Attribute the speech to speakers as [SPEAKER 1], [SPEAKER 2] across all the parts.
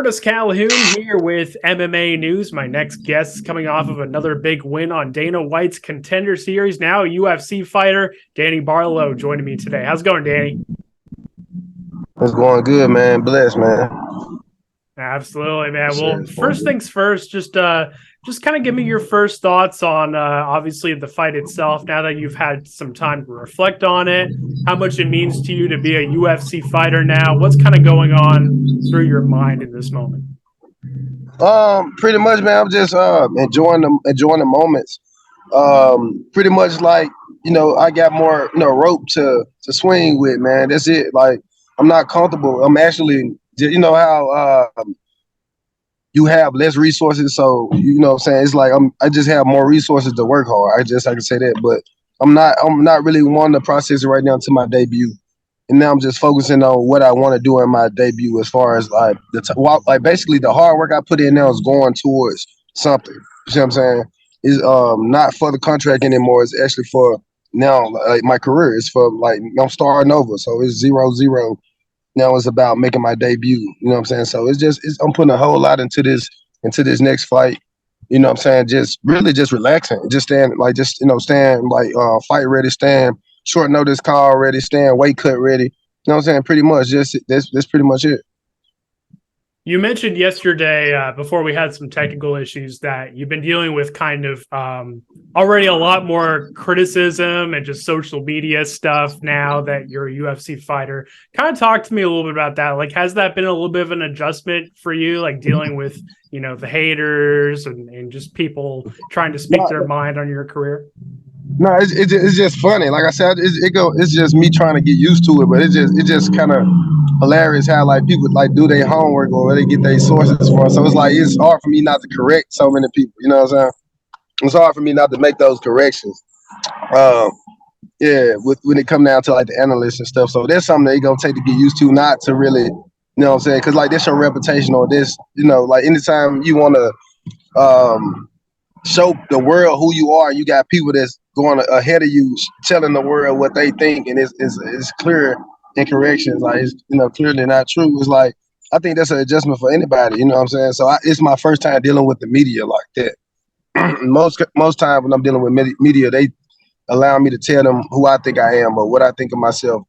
[SPEAKER 1] Curtis Calhoun here with MMA News. My next guest is coming off of another big win on Dana White's Contender Series. Now a UFC fighter, Danny Barlow, joining me today. How's it going, Danny?
[SPEAKER 2] It's going good, man. Blessed, man.
[SPEAKER 1] Absolutely, man. Well, first things first, just kind of give me your first thoughts on obviously the fight itself. Now that you've had some time to reflect on it, how much it means to you to be a UFC fighter now. What's kind of going on through your mind in this moment?
[SPEAKER 2] Pretty much, man. I'm just enjoying the moments. Pretty much like I got more rope to swing with, man. That's it. Like I'm not comfortable. I'm actually, how you have less resources, so what I'm saying, it's like I just have more resources to work hard. I can say that, but I'm not really wanting to process it right now until my debut. And now I'm just focusing on what I want to do in my debut, as far as like basically the hard work I put in now is going towards something. You see what I'm saying? Is not for the contract anymore. It's actually for now, like my career. It's for like I'm starting over. So it's 0-0. Now it's about making my debut. You know what I'm saying? So I'm putting a whole lot into this next fight. You know what I'm saying? Just really just relaxing. Just staying like fight ready, staying short notice call ready, staying weight cut ready. You know what I'm saying? Pretty much just that's pretty much it.
[SPEAKER 1] You mentioned yesterday, before we had some technical issues, that you've been dealing with kind of already a lot more criticism and just social media stuff now that you're a UFC fighter. Kind of talk to me a little bit about that. Like, has that been a little bit of an adjustment for you, like dealing with, the haters and just people trying to speak their mind on your career?
[SPEAKER 2] No, it's just funny. Like I said, it's just me trying to get used to it, but it's just kind of hilarious how like people like do their homework or where they get their sources from. So it's like it's hard for me not to correct so many people. You know what I'm saying? It's hard for me not to make those corrections. Um, yeah, when it come down to like the analysts and stuff. So that's something that you're gonna take to get used to, not to really, what I'm saying? Because like this your reputation, or this, like anytime you want to show the world who you are, you got people that's going ahead of you telling the world what they think, and it's clear incorrections, like it's clearly not true. It's like I think that's an adjustment for anybody. You know what I'm saying? So it's my first time dealing with the media like that. most time when I'm dealing with media, they allow me to tell them who I think I am or what I think of myself.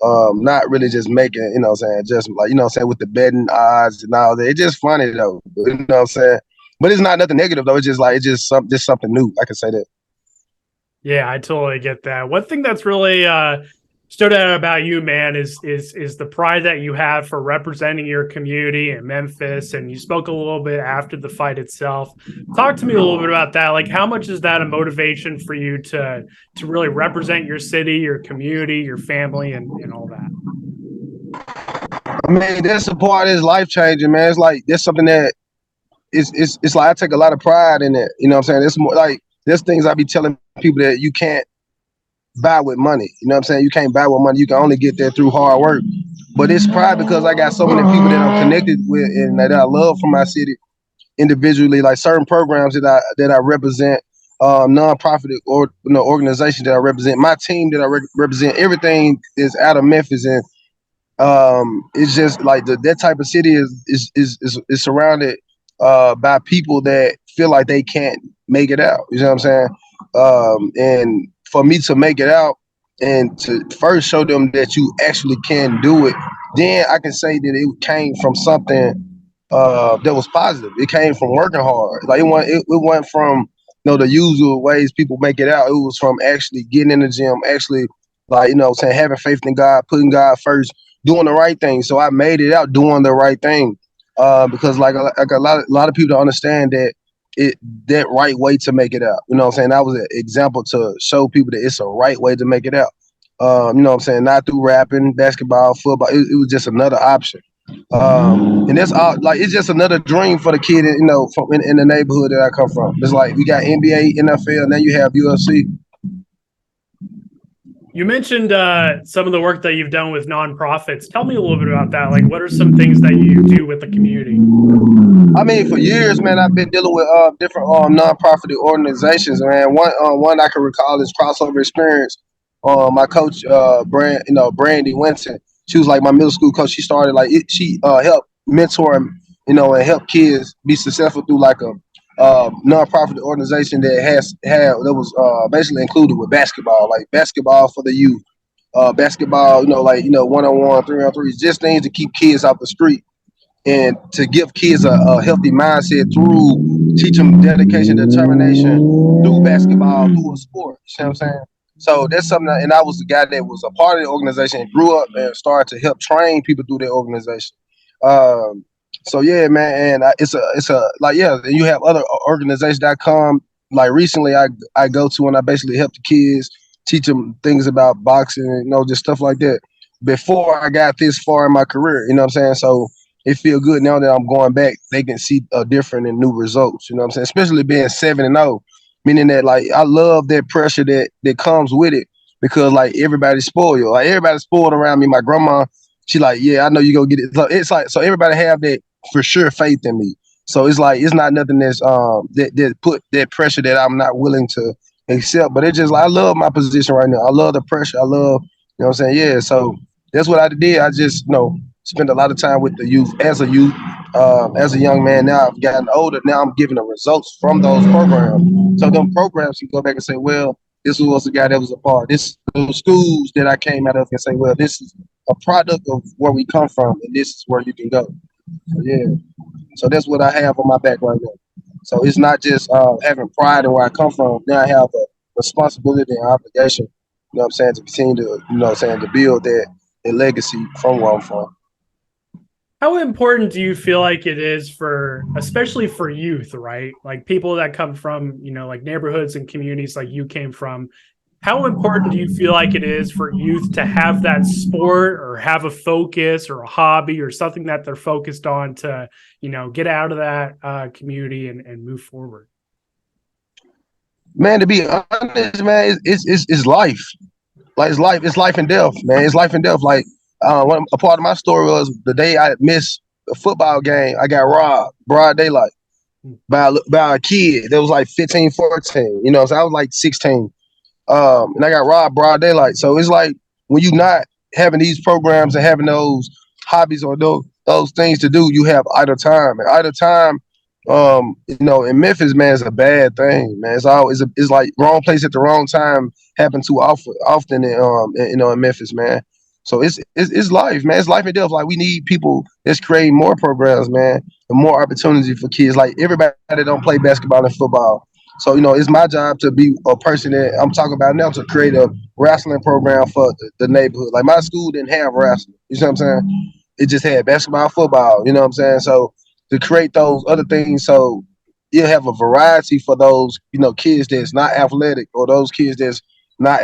[SPEAKER 2] Not really just making, what I'm saying, just like, what I'm saying, with the betting odds and all that. It's just funny though. You know what I'm saying? But it's not nothing negative though. It's just like just something new. I can say that.
[SPEAKER 1] Yeah, I totally get that. One thing that's really stood out about you, man, is the pride that you have for representing your community in Memphis. And you spoke a little bit after the fight itself. Talk to me a little bit about that. Like, how much is that a motivation for you to really represent your city, your community, your family, and all that?
[SPEAKER 2] I mean, that's a part that's life changing, man. It's like that's something that it's like I take a lot of pride in it. You know what I'm saying? It's more like there's things I be telling people that you can't buy with money. You know what I'm saying? You can't buy with money. You can only get there through hard work. But it's pride because I got so many people that I'm connected with and that I love from my city individually, like certain programs that I represent, nonprofit or organizations that I represent, my team that I represent. Everything is out of Memphis, and it's just like that type of city is surrounded by people that feel like they can't make it out. You know what I'm saying? And for me to make it out and to first show them that you actually can do it, then I can say that it came from something that was positive. It came from working hard. Like it went from the usual ways people make it out. It was from actually getting in the gym, actually like saying having faith in God, putting God first, doing the right thing. So I made it out doing the right thing. Because like a lot of people don't understand that right way to make it out. You know what I'm saying? That was an example to show people that it's a right way to make it out. You know what I'm saying? Not through rapping, basketball, football. It was just another option. And that's all, like it's just another dream for the kid, from in the neighborhood that I come from. It's like we got NBA, NFL, and then you have UFC.
[SPEAKER 1] You mentioned some of the work that you've done with nonprofits. Tell me a little bit about that. Like, what are some things that you do with the community?
[SPEAKER 2] I mean, for years, man, I've been dealing with different nonprofit organizations, man. One I can recall is Crossover Experience. My coach, Brandy Winston, she was like my middle school coach. She started she helped mentor and help kids be successful through like a nonprofit organization that was basically included with basketball, like basketball for the youth, basketball, one-on-one, three-on-threes, just things to keep kids off the street and to give kids a healthy mindset through teach them dedication, determination through basketball, through a sport. You see what I'm saying? So that's something and I was the guy that was a part of the organization, grew up and started to help train people through the organization. Um, so yeah, man, and it's a like yeah, and you have other organizations that come. Like recently, I go to and I basically help the kids, teach them things about boxing, just stuff like that. Before I got this far in my career, you know what I'm saying? So it feel good now that I'm going back. They can see a different and new results. You know what I'm saying? Especially being 7-0, meaning that like I love that pressure that comes with it because like everybody's spoiled. Like everybody's spoiled around me. My grandma, she like, yeah, I know you go get it. So it's like so everybody have that for sure faith in me. So it's like it's not nothing that put that pressure that I'm not willing to accept. But it's just like I love my position right now. I love the pressure. I love, what I'm saying? Yeah. So that's what I did. I just spend a lot of time with the youth as a youth, as a young man. Now I've gotten older. Now I'm giving the results from those programs. So them programs can go back and say, well, this was the guy that was a part. This those schools that I came out of can say, well, this is a product of where we come from, and this is where you can go. So, yeah. So that's what I have on my back right now. So it's not just having pride in where I come from. Now I have a responsibility and obligation, what I'm saying, to continue to, to build that legacy from where I'm from.
[SPEAKER 1] How important do you feel like it is for, especially for youth, right? Like people that come from, like neighborhoods and communities like you came from. How important do you feel like it is for youth to have that sport or have a focus or a hobby or something that they're focused on to, get out of that community and move forward?
[SPEAKER 2] Man, to be honest, man, it's life. Like it's life and death, man. It's life and death. Like a part of my story was the day I missed a football game, I got robbed, broad daylight, by a kid that was like 15, 14. So I was like 16. And I got robbed broad daylight. So it's like when you're not having these programs and having those hobbies or those things to do, you have idle time. And idle time, in Memphis, man, is a bad thing, man. It's like wrong place at the wrong time happen too often in Memphis, man. So it's life, man. It's life and death. Like we need people that's creating more programs, man, and more opportunity for kids. Like everybody that don't play basketball and football. So, it's my job to be a person that I'm talking about now to create a wrestling program for the neighborhood. Like my school didn't have wrestling. You see what I'm saying? It just had basketball, football. You know what I'm saying? So to create those other things, so you'll have a variety for those, kids that's not athletic or those kids that's not,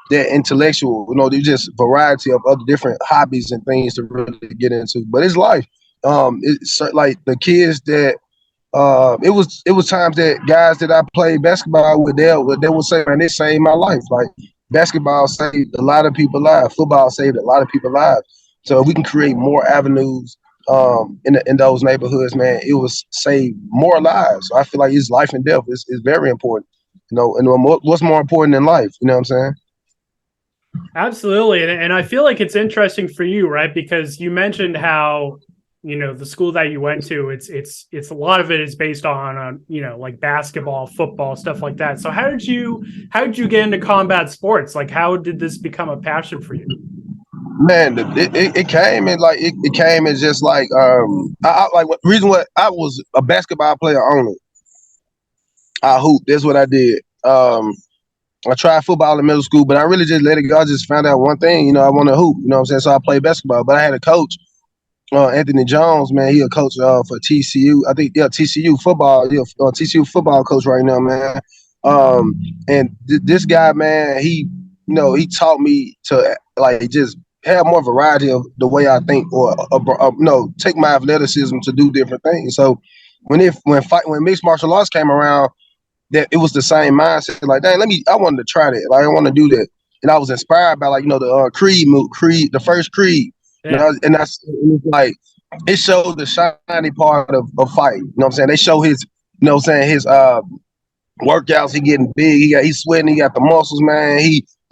[SPEAKER 2] they're intellectual. There's just variety of other different hobbies and things to really get into. But it's life. It's like the kids that it was times that guys that I played basketball with, they would say, man, this saved my life. Like basketball saved a lot of people's lives. Football saved a lot of people's lives. So if we can create more avenues in those neighborhoods, man, it will save more lives. So I feel like it's life and death. It's very important. And what's more important than life? You know what I'm saying?
[SPEAKER 1] Absolutely. And I feel like it's interesting for you, right? Because you mentioned how, the school that you went to, it's a lot of it is based on, like basketball, football, stuff like that. So how did you get into combat sports? Like, how did this become a passion for you?
[SPEAKER 2] Man, it came in like it came as just like reason what I was a basketball player only. I hooped. That's what I did. I tried football in middle school, but I really just let it go. I just found out one thing, I want to hoop. You know what I'm saying? So I played basketball, but I had a coach, Anthony Jones, man. He a coach for TCU. I think TCU football. TCU football coach right now, man. And this guy, man, he taught me to like just have more variety of the way I think, or take my athleticism to do different things. So when mixed martial arts came around, that it was the same mindset. Like, dang, I wanted to try that. Like, I want to do that. And I was inspired by the Creed move, the first Creed.
[SPEAKER 1] Yeah.
[SPEAKER 2] And it's like it showed the shiny part of fighting. You know what I'm saying? They show his, his workouts. He getting big. He's sweating. He got the muscles, man.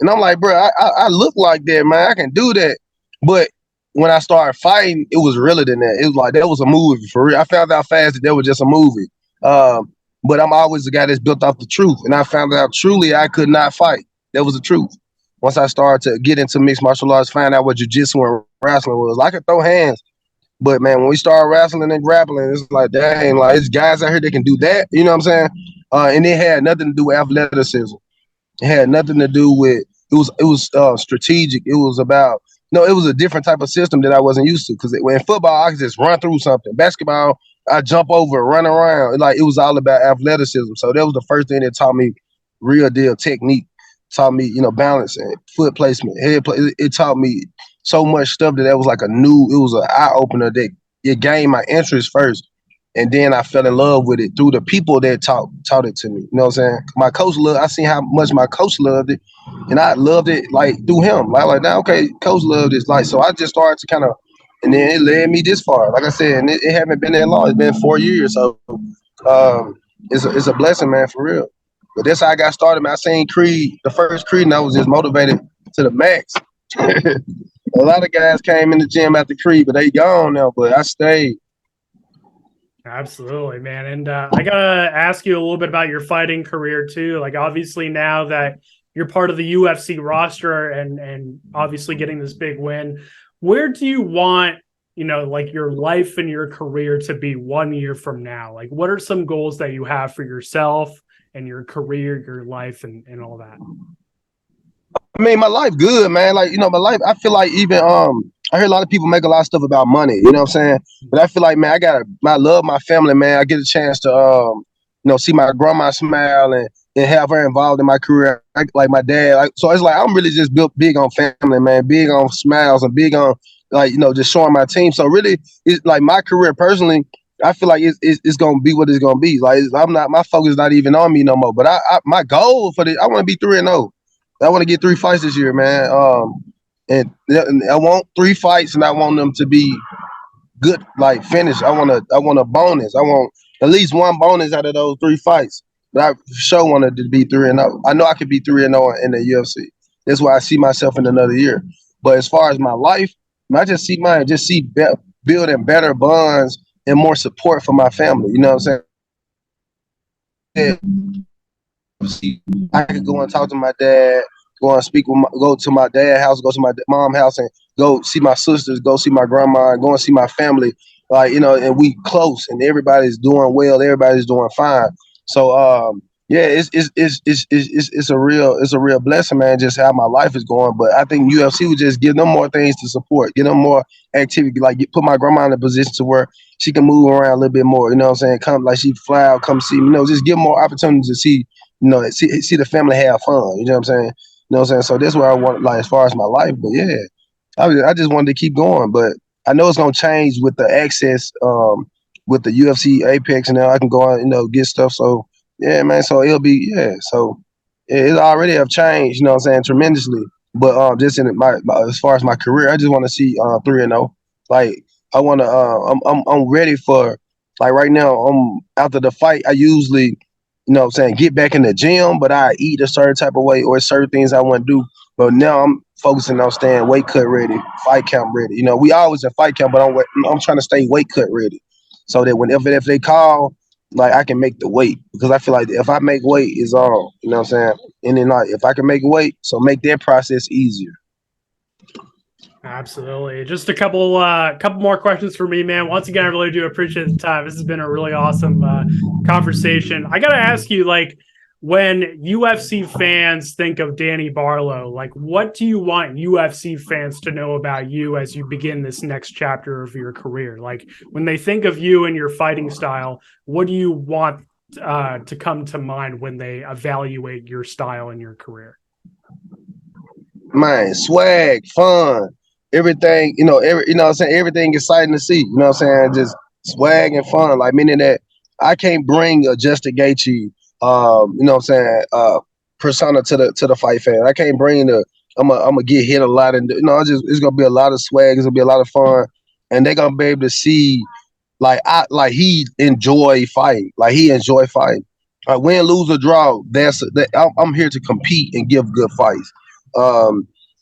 [SPEAKER 2] And I'm like, bro, I look like that, man. I can do that. But when I started fighting, it was realer than that. It was like that was a movie for real. I found out fast that was just a movie. But I'm always the guy that's built off the truth, and I found out truly I could not fight. That was the truth. Once I started to get into mixed martial arts, find out what jiu-jitsu and wrestling was. I could throw hands, but man, when we started wrestling and grappling, it's like, dang, like it's guys out here that can do that. You know what I'm saying? And it had nothing to do with athleticism. It had nothing to do with it was strategic. It was about no, it was a different type of system that I wasn't used to. Because in football, I could just run through something. Basketball, I jump over, run around. Like it was all about athleticism. So that was the first thing that taught me real deal technique. Taught me, balance and foot placement, head play. It taught me so much stuff that was like it was an eye opener that it gained my interest first. And then I fell in love with it through the people that taught it to me. You know what I'm saying? My coach I seen how much my coach loved it, and I loved it like through him. I like now, okay, coach loved this. Like, so I just started to kind of, and then it led me this far. Like I said, and it haven't been that long. It's been 4 years. So it's a blessing, man, for real. But that's how I got started, man. I seen Creed, the first Creed, and I was just motivated to the max. A lot of guys came in the gym after Creed, but they gone now. But I stayed.
[SPEAKER 1] Absolutely, man. And I gotta ask you a little bit about your fighting career too. Like, obviously, now that you're part of the UFC roster and obviously getting this big win, where do you want, like your life and your career to be 1 year from now? Like, what are some goals that you have for yourself and your career, your life, and all that?
[SPEAKER 2] I mean, my life good, man. Like, my life, I feel like even I hear a lot of people make a lot of stuff about money, you know what I'm saying? But I feel like, man, I love my family, man. I get a chance to see my grandma smile and have her involved in my career, like my dad. So it's like I'm really just built big on family, man, big on smiles and big on just showing my team. So really, it's like my career personally, I feel like it's gonna be what it's gonna be. Like my focus is not even on me no more. But my goal for I want to be 3-0. I want to get 3 fights this year, man. And I want 3 fights, and I want them to be good, like finish. I want a bonus. I want at least 1 bonus out of those 3 fights. But I for sure wanted to be 3-0. I know I could be 3-0 in the UFC. That's why I see myself in another year. But as far as my life, I just see building better bonds and more support for my family. You know what I'm saying? I could go and talk to my dad, go to my dad's house, go to my mom's house, and go see my sisters, go see my grandma, go and see my family. And we close, and everybody's doing well, everybody's doing fine. So yeah, it's a real blessing, man. Just how my life is going. But I think UFC would just give them more things to support, give them more activity, like put my grandma in a position to where she can move around a little bit more. You know what I'm saying? Come like she fly out, come see me. Just give them more opportunities to see. See the family have fun. You know what I'm saying? You know what I'm saying? So that's where I want, like, as far as my life. But yeah, I just wanted to keep going. But I know it's gonna change with the access, with the UFC Apex, and now I can go on, get stuff. So yeah, man. So it'll be So it already have changed. You know what I'm saying? Tremendously. But just in my as far as my career, I just want to see 3-0. Like I want to. I'm ready for, like, right now. After the fight, I usually, what I'm saying, get back in the gym, but I eat a certain type of way or certain things I want to do. But now I'm focusing on staying weight cut ready, fight camp ready. We always in fight camp, but I'm trying to stay weight cut ready, so that if they call, like, I can make the weight, because I feel like if I make weight, it's all. You know what I'm saying? And then, like, if I can make weight, so make that process easier.
[SPEAKER 1] Absolutely. Just a couple more questions for me, man. Once again, I really do appreciate the time. This has been a really awesome conversation. I got to ask you, like, when UFC fans think of Danny Barlow, like, what do you want UFC fans to know about you as you begin this next chapter of your career? Like, when they think of you and your fighting style, what do you want to come to mind when they evaluate your style and your career?
[SPEAKER 2] Man, swag, fun, everything, you know what I'm saying? Everything exciting to see, you know what I'm saying? Just swag and fun, like, meaning that I can't bring a Justin Gaethje, you know what I'm saying, persona to the fight fan. I can't bring I'm gonna get hit a lot, and it's gonna be a lot of swag, it's gonna be a lot of fun, and they're gonna be able to see, like, he enjoy fighting, win, lose or draw. I'm here to compete and give good fights.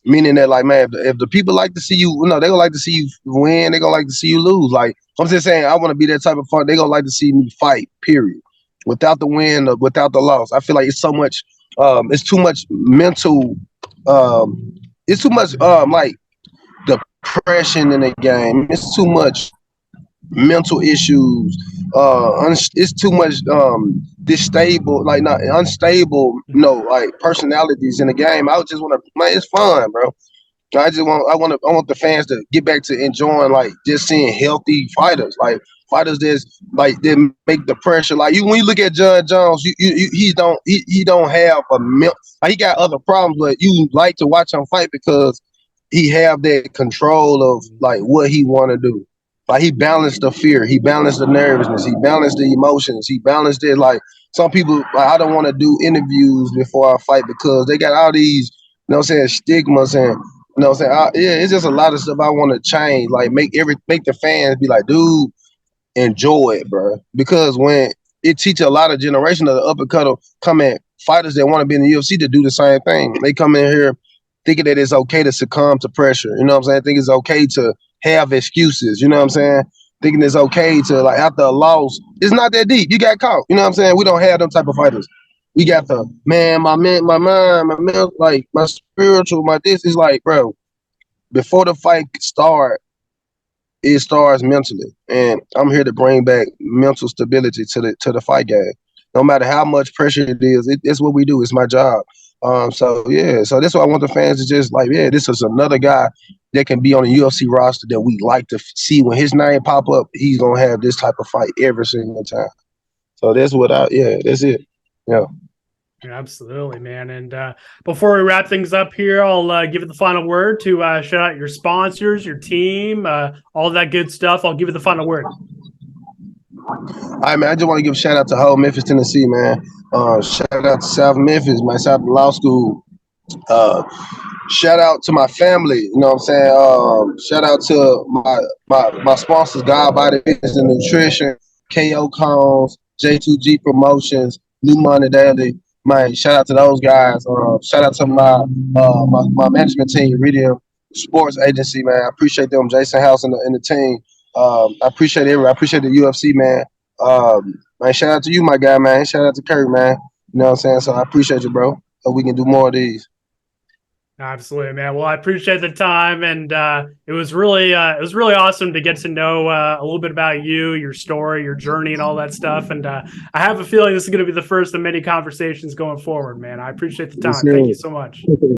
[SPEAKER 2] Meaning that, like, man, if the people like to see you, you know, they gonna like to see you win. They gonna like to see you lose. Like, I'm just saying, I want to be that type of fun. They gonna like to see me fight. Period. Without the win, or without the loss, I feel like it's so much. It's too much mental. It's too much like depression in the game. It's too much mental issues. It's too much distable, like not unstable, you know, like personalities in the game. I just want to, man, it's fun, bro. I want the fans to get back to enjoying, like, just seeing healthy fighters, like fighters that's like that make the pressure. Like, you when you look at John Jones, he don't have like, he got other problems, but you like to watch him fight because he have that control of like what he want to do. Like, he balanced the fear, he balanced the nervousness, he balanced the emotions, he balanced it. Like, some people, like, I don't want to do interviews before I fight because they got all these, you know what I'm saying, stigmas, and you know what I'm saying? Yeah, it's just a lot of stuff I want to change. Like, make the fans be like, dude, enjoy it, bro. Because when it teaches a lot of generation of the uppercut coming fighters that want to be in the UFC to do the same thing. They come in here thinking that it's okay to succumb to pressure. You know what I'm saying? Think it's okay to have excuses. You know what I'm saying? Thinking it's okay to, like, after a loss, it's not that deep. You got caught. You know what I'm saying? We don't have them type of fighters. We got the my mind, my mental, like my spiritual, my this is like, bro. Before the fight start, it starts mentally, and I'm here to bring back mental stability to the fight game. No matter how much pressure it is, it's what we do. It's my job. So yeah, so that's why I want the fans to just like, yeah, this is another guy that can be on the UFC roster that we like to see. When his name pop up, he's gonna have this type of fight every single time. So that's that's it. Yeah.
[SPEAKER 1] Yeah, absolutely, man. And before we wrap things up here, I'll give it the final word to shout out your sponsors, your team, all that good stuff. I'll give you the final word.
[SPEAKER 2] All right, man. I just want to give a shout out to whole Memphis, Tennessee, man. Shout out to South Memphis, man. South Law School. Shout out to my family. You know what I'm saying? Shout out to my sponsors, God Body Fitness and Nutrition, KO Cones, J2G Promotions, New Money Daily. Man, shout out to those guys. Shout out to my management team, Iridium Sports Agency, man. I appreciate them, Jason House and the team. I appreciate everyone. I appreciate the UFC, man. Man, shout out to you, my guy, man. Shout out to Kurt, man. You know what I'm saying? So I appreciate you, bro. So we can do more of these.
[SPEAKER 1] Absolutely, man. Well, I appreciate the time, and it was really awesome to get to know a little bit about you, your story, your journey, and all that stuff. And I have a feeling this is going to be the first of many conversations going forward, man. I appreciate the time. Thank you so much.